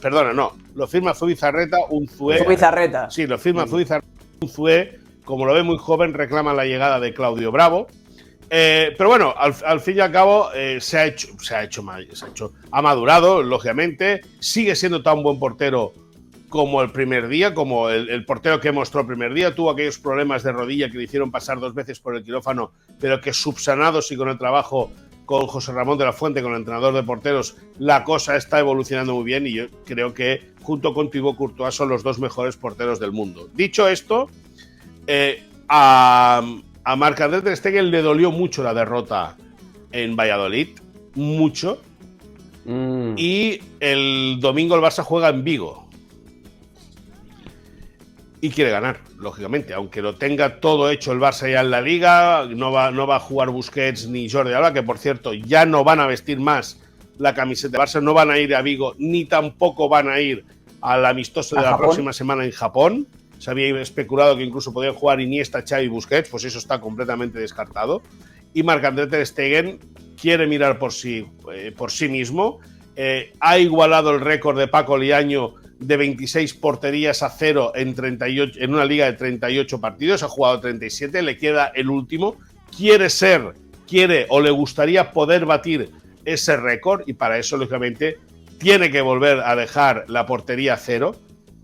Zubizarreta, Unzué. Zubizarreta. Sí, lo firma Zubizarreta, Unzué, como lo ve muy joven, reclama la llegada de Claudio Bravo. Pero bueno, al fin y al cabo ha madurado, lógicamente, sigue siendo tan buen portero como el primer día, como el portero que mostró el primer día. Tuvo aquellos problemas de rodilla que le hicieron pasar 2 veces por el quirófano, pero que subsanados y con el trabajo con José Ramón de la Fuente, con el entrenador de porteros, la cosa está evolucionando muy bien y yo creo que junto con Thibaut Courtois son los 2 mejores porteros del mundo. Dicho esto, a Marc-André ter Stegen le dolió mucho la derrota en Valladolid, mucho, y el domingo el Barça juega en Vigo y quiere ganar, lógicamente, aunque lo tenga todo hecho el Barça ya en la Liga. No va a jugar Busquets ni Jordi Alba, que por cierto ya no van a vestir más la camiseta de Barça, no van a ir a Vigo ni tampoco van a ir al amistoso de la próxima semana en Japón. Se había especulado que incluso podían jugar Iniesta, Xavi y Busquets, pues eso está completamente descartado. Y Marc-André ter Stegen quiere mirar por sí mismo. Ha igualado el récord de Paco Liaño de 26 porterías a 0 en una liga de 38 partidos. Ha jugado 37, le queda el último. Quiere o le gustaría poder batir ese récord y para eso, lógicamente, tiene que volver a dejar la portería a 0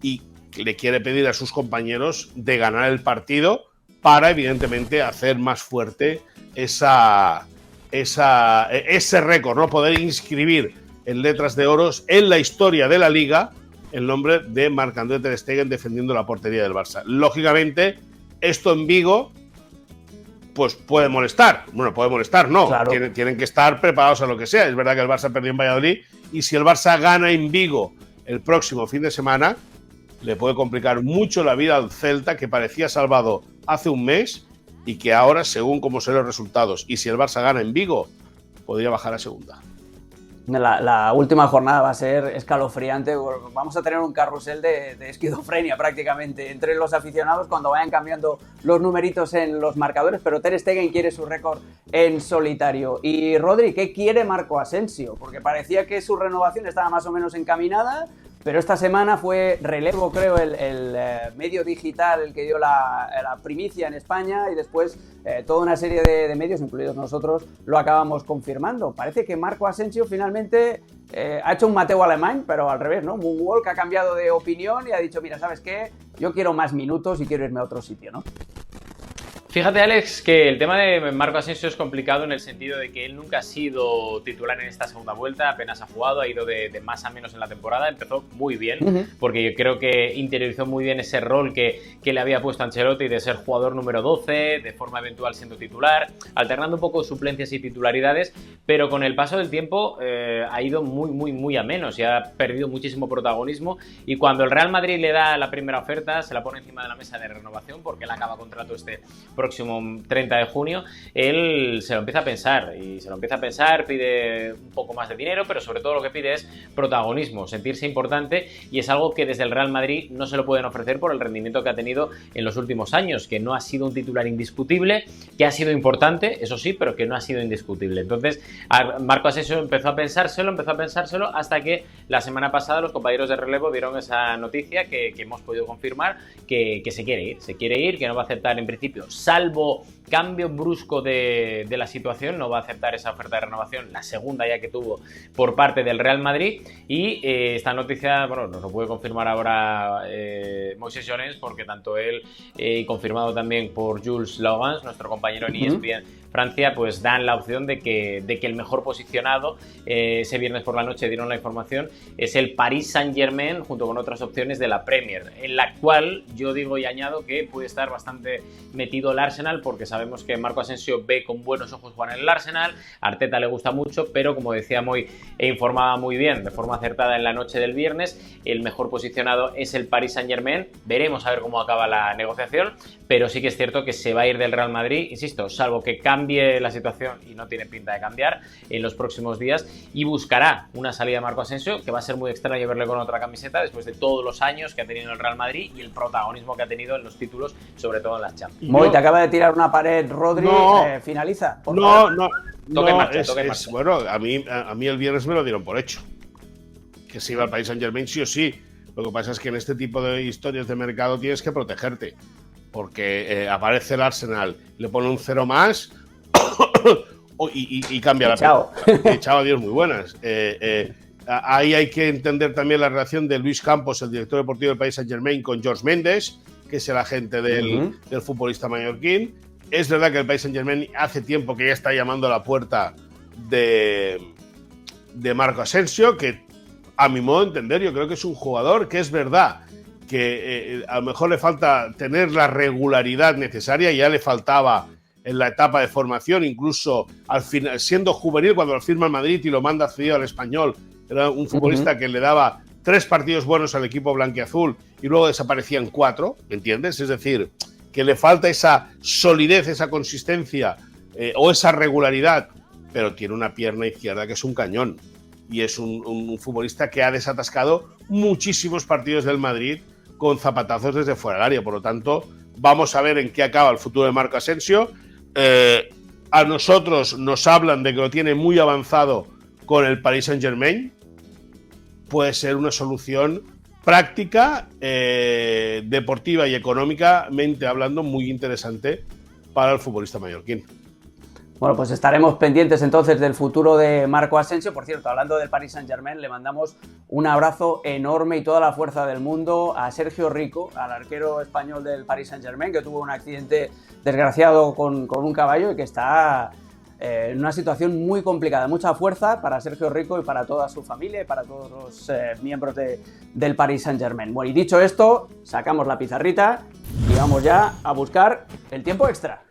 y le quiere pedir a sus compañeros de ganar el partido para, evidentemente, hacer más fuerte ese récord, ¿no? Poder inscribir en letras de oros en la historia de la Liga el nombre de Marc-André ter Stegen defendiendo la portería del Barça. Lógicamente, esto en Vigo pues puede molestar. Bueno, puede molestar, no. Claro. Tienen que estar preparados a lo que sea. Es verdad que el Barça perdió en Valladolid y si el Barça gana en Vigo el próximo fin de semana, le puede complicar mucho la vida al Celta, que parecía salvado hace un mes y que ahora, según cómo sean los resultados, y si el Barça gana en Vigo, podría bajar a segunda. La última jornada va a ser escalofriante. Vamos a tener un carrusel de esquizofrenia prácticamente entre los aficionados cuando vayan cambiando los numeritos en los marcadores, pero Ter Stegen quiere su récord en solitario. Y Rodri, ¿qué quiere Marco Asensio? Porque parecía que su renovación estaba más o menos encaminada, pero esta semana fue Relevo, creo, el medio digital el que dio la primicia en España y después toda una serie de medios, incluidos nosotros, lo acabamos confirmando. Parece que Marco Asensio finalmente ha hecho un Mateo Alemán, pero al revés, ¿no? Moonwalk ha cambiado de opinión y ha dicho, mira, ¿sabes qué? Yo quiero más minutos y quiero irme a otro sitio, ¿no? Fíjate, Alex, que el tema de Marco Asensio es complicado en el sentido de que él nunca ha sido titular en esta segunda vuelta, apenas ha jugado, ha ido de más a menos en la temporada, empezó muy bien, porque yo creo que interiorizó muy bien ese rol que le había puesto Ancelotti de ser jugador número 12, de forma eventual siendo titular, alternando un poco suplencias y titularidades, pero con el paso del tiempo ha ido muy a menos y ha perdido muchísimo protagonismo, y cuando el Real Madrid le da la primera oferta, se la pone encima de la mesa de renovación, porque él acaba contrato este próximo 30 de junio, él se lo empieza a pensar pide un poco más de dinero, pero sobre todo lo que pide es protagonismo, sentirse importante, y es algo que desde el Real Madrid no se lo pueden ofrecer por el rendimiento que ha tenido en los últimos años, que no ha sido un titular indiscutible, que ha sido importante, eso sí, pero que no ha sido indiscutible. Entonces, Marco Asensio empezó a pensárselo hasta que la semana pasada los compañeros de Relevo dieron esa noticia que hemos podido confirmar, que se quiere ir, que no va a aceptar en principio, salvo cambio brusco de la situación, no va a aceptar esa oferta de renovación, la segunda ya que tuvo por parte del Real Madrid, y esta noticia, bueno, nos lo puede confirmar ahora Moisés Llorens, porque tanto él y confirmado también por Jules Laurens, nuestro compañero en ESPN, Francia, pues dan la opción de que el mejor posicionado, ese viernes por la noche dieron la información, es el Paris Saint-Germain, junto con otras opciones de la Premier, en la cual yo digo y añado que puede estar bastante metido el Arsenal, porque sabemos que Marco Asensio ve con buenos ojos jugar en el Arsenal, a Arteta le gusta mucho, pero como decía Moy, informaba muy bien, de forma acertada en la noche del viernes, el mejor posicionado es el Paris Saint-Germain. Veremos a ver cómo acaba la negociación, pero sí que es cierto que se va a ir del Real Madrid, insisto, salvo que cambie la situación, y no tiene pinta de cambiar en los próximos días, y buscará una salida a Marco Asensio, que va a ser muy extraño verle con otra camiseta después de todos los años que ha tenido el Real Madrid y el protagonismo que ha tenido en los títulos, sobre todo en las Champions. Moy, te acaba de tirar una pared, Rodri, finaliza. Toque en marcha. Bueno, a mí el viernes me lo dieron por hecho, que se iba al Paris Saint-Germain sí o sí. Lo que pasa es que en este tipo de historias de mercado tienes que protegerte, porque aparece el Arsenal, le pone un 0 más y cambia la pelota. Chao, adiós, muy buenas. Ahí hay que entender también la relación de Luis Campos, el director deportivo del Paris Saint-Germain, con George Mendes, que es el agente del futbolista mallorquín. Es verdad que el Paris Saint-Germain hace tiempo que ya está llamando a la puerta de Marco Asensio, que a mi modo de entender yo creo que es un jugador que es verdad que a lo mejor le falta tener la regularidad necesaria, ya le faltaba en la etapa de formación, incluso al final, siendo juvenil, cuando lo firma el Madrid y lo manda cedido al Español, era un futbolista que le daba 3 partidos buenos al equipo blanquiazul y luego desaparecían 4, ¿me entiendes? Es decir, que le falta esa solidez, esa consistencia o esa regularidad, pero tiene una pierna izquierda que es un cañón y es un futbolista que ha desatascado muchísimos partidos del Madrid con zapatazos desde fuera del área. Por lo tanto, vamos a ver en qué acaba el futuro de Marco Asensio. A nosotros nos hablan de que lo tiene muy avanzado con el Paris Saint-Germain. Puede ser una solución práctica, deportiva y económicamente hablando muy interesante para el futbolista mallorquín. Bueno, pues estaremos pendientes entonces del futuro de Marco Asensio. Por cierto, hablando del Paris Saint-Germain, le mandamos un abrazo enorme y toda la fuerza del mundo a Sergio Rico, al arquero español del Paris Saint-Germain, que tuvo un accidente desgraciado con un caballo y que está en una situación muy complicada. Mucha fuerza para Sergio Rico y para toda su familia y para todos los miembros del Paris Saint-Germain. Bueno, y dicho esto, sacamos la pizarrita y vamos ya a buscar el tiempo extra.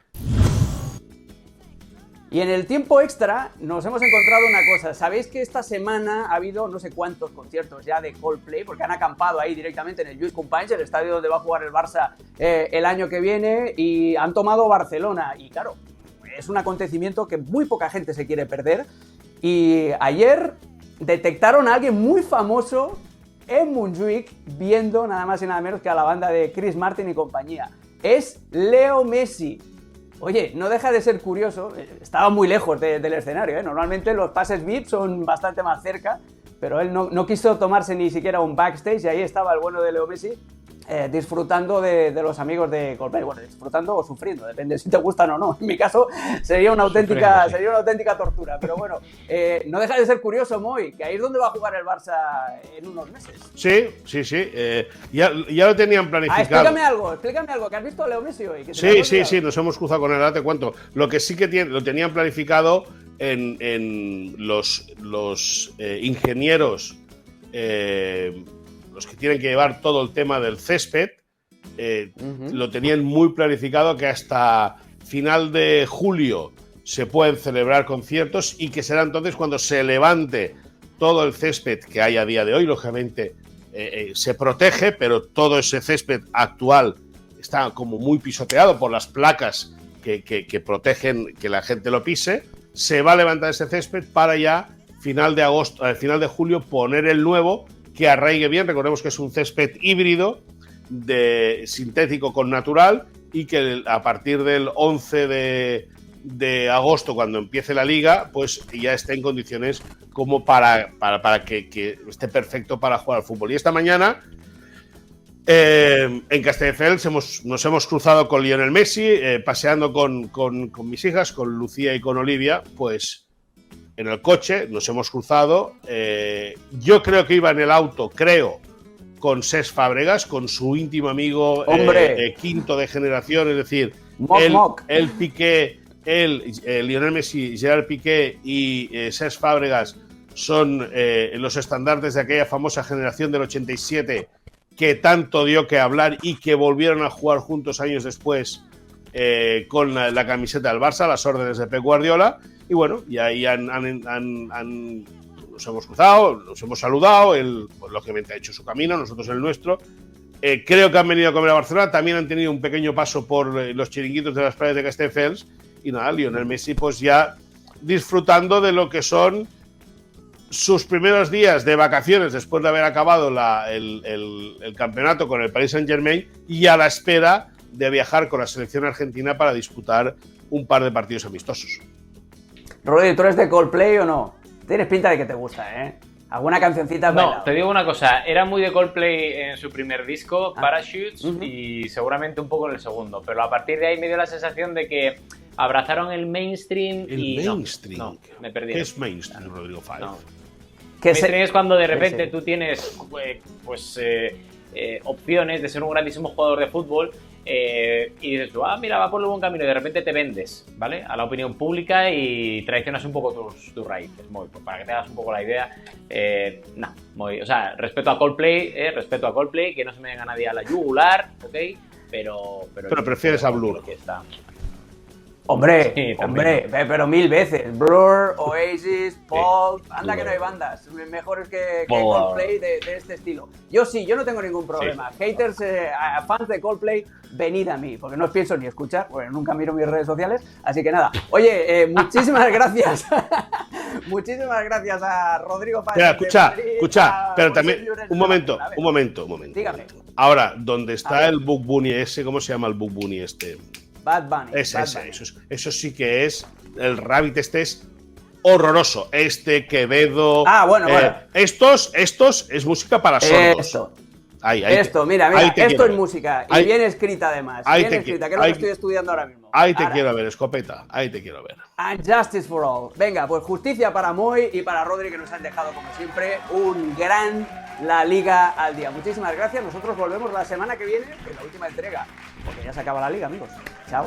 Y en el tiempo extra nos hemos encontrado una cosa. Sabéis que esta semana ha habido no sé cuántos conciertos ya de Coldplay, porque han acampado ahí directamente en el Lluís Companys, el estadio donde va a jugar el Barça el año que viene, y han tomado Barcelona. Y claro, es un acontecimiento que muy poca gente se quiere perder. Y ayer detectaron a alguien muy famoso en Montjuïc viendo nada más y nada menos que a la banda de Chris Martin y compañía. Es Leo Messi. Oye, no deja de ser curioso, estaba muy lejos del escenario, ¿eh? Normalmente los pases VIP son bastante más cerca, pero él no quiso tomarse ni siquiera un backstage y ahí estaba el bueno de Leo Messi disfrutando de los amigos de Coldplay. Bueno, disfrutando o sufriendo, depende si te gustan o no. En mi caso sería una auténtica tortura, pero bueno, no deja de ser curioso, Moy, que ahí es donde va a jugar el Barça en unos meses. Sí. Ya lo tenían planificado. Explícame algo, que has visto a Leo Messi hoy. Sí, nos hemos cruzado con él, ahora te cuento. Lo que sí que lo tenían planificado en los ingenieros, los que tienen que llevar todo el tema del césped, lo tenían muy planificado, que hasta final de julio se pueden celebrar conciertos y que será entonces cuando se levante todo el césped que hay a día de hoy. Lógicamente se protege, pero todo ese césped actual está como muy pisoteado por las placas que protegen que la gente lo pise. Se va a levantar ese césped para ya final de julio poner el nuevo, que arraigue bien. Recordemos que es un césped híbrido sintético con natural y que a partir del 11 de agosto, cuando empiece la liga, pues ya esté en condiciones como para que esté perfecto para jugar al fútbol. Y esta mañana en Castelldefels nos hemos cruzado con Lionel Messi, paseando con mis hijas, con Lucía y con Olivia, pues en el coche nos hemos cruzado. Yo creo que iba en el auto, con Cesc Fàbregas, con su íntimo amigo, quinto de generación, es decir, el Piqué Lionel Messi, Gerard Piqué y Cesc Fàbregas son los estandartes de aquella famosa generación del 87 que tanto dio que hablar y que volvieron a jugar juntos años después con la camiseta del Barça, a las órdenes de Pep Guardiola. Y bueno, y ahí nos hemos cruzado, nos hemos saludado, él pues, lógicamente ha hecho su camino, nosotros el nuestro. Creo que han venido a comer a Barcelona, también han tenido un pequeño paso por los chiringuitos de las playas de Castelldefels. Y nada, Lionel Messi pues ya disfrutando de lo que son sus primeros días de vacaciones después de haber acabado el campeonato con el Paris Saint-Germain y a la espera de viajar con la selección argentina para disputar un par de partidos amistosos. Rodri, ¿tú eres de Coldplay o no? Tienes pinta de que te gusta, ¿eh? ¿Alguna cancioncita? No, te digo una cosa, era muy de Coldplay en su primer disco, Parachutes, y seguramente un poco en el segundo, pero a partir de ahí me dio la sensación de que abrazaron el mainstream mainstream. No, me perdí. ¿Qué es mainstream, Rodrigo Fáez? No. Mainstream es cuando de repente tú tienes opciones de ser un grandísimo jugador de fútbol y dices tú, mira, va por el buen camino y de repente te vendes, ¿vale? A la opinión pública y traicionas un poco tus raíces, muy, pues para que te hagas un poco la idea. O sea, respeto a Coldplay, que no se me venga nadie a la yugular, ¿ok? Pero prefieres a Blur. Hombre, sí, pero 1000 veces. Blur, Oasis, Pulp, anda que no hay bandas mejores que Coldplay de este estilo. Yo no tengo ningún problema. Sí. Haters, fans de Coldplay, venid a mí, porque no os pienso ni escuchar, bueno, nunca miro mis redes sociales, así que nada. Oye, muchísimas gracias. Muchísimas gracias a Rodrigo Fáez. Escucha, pero también, un momento. Dígame. Ahora, ¿dónde está el Bug Bunny ese? ¿Cómo se llama el Bug Bunny este? Bad Bunny. Eso sí que es. El Rabbit este es horroroso. Quevedo. Bueno. Estos es música para sordos. Mira, esto es música. Y bien escrita además. Bien escrita, que es lo que estoy estudiando ahora mismo. Quiero ver, Escopeta. Ahí te quiero ver. And Justice for All. Venga, pues justicia para Moy y para Rodri, que nos han dejado, como siempre, un gran La Liga al día. Muchísimas gracias. Nosotros volvemos la semana que viene en la última entrega, porque ya se acaba la Liga, amigos. Chao.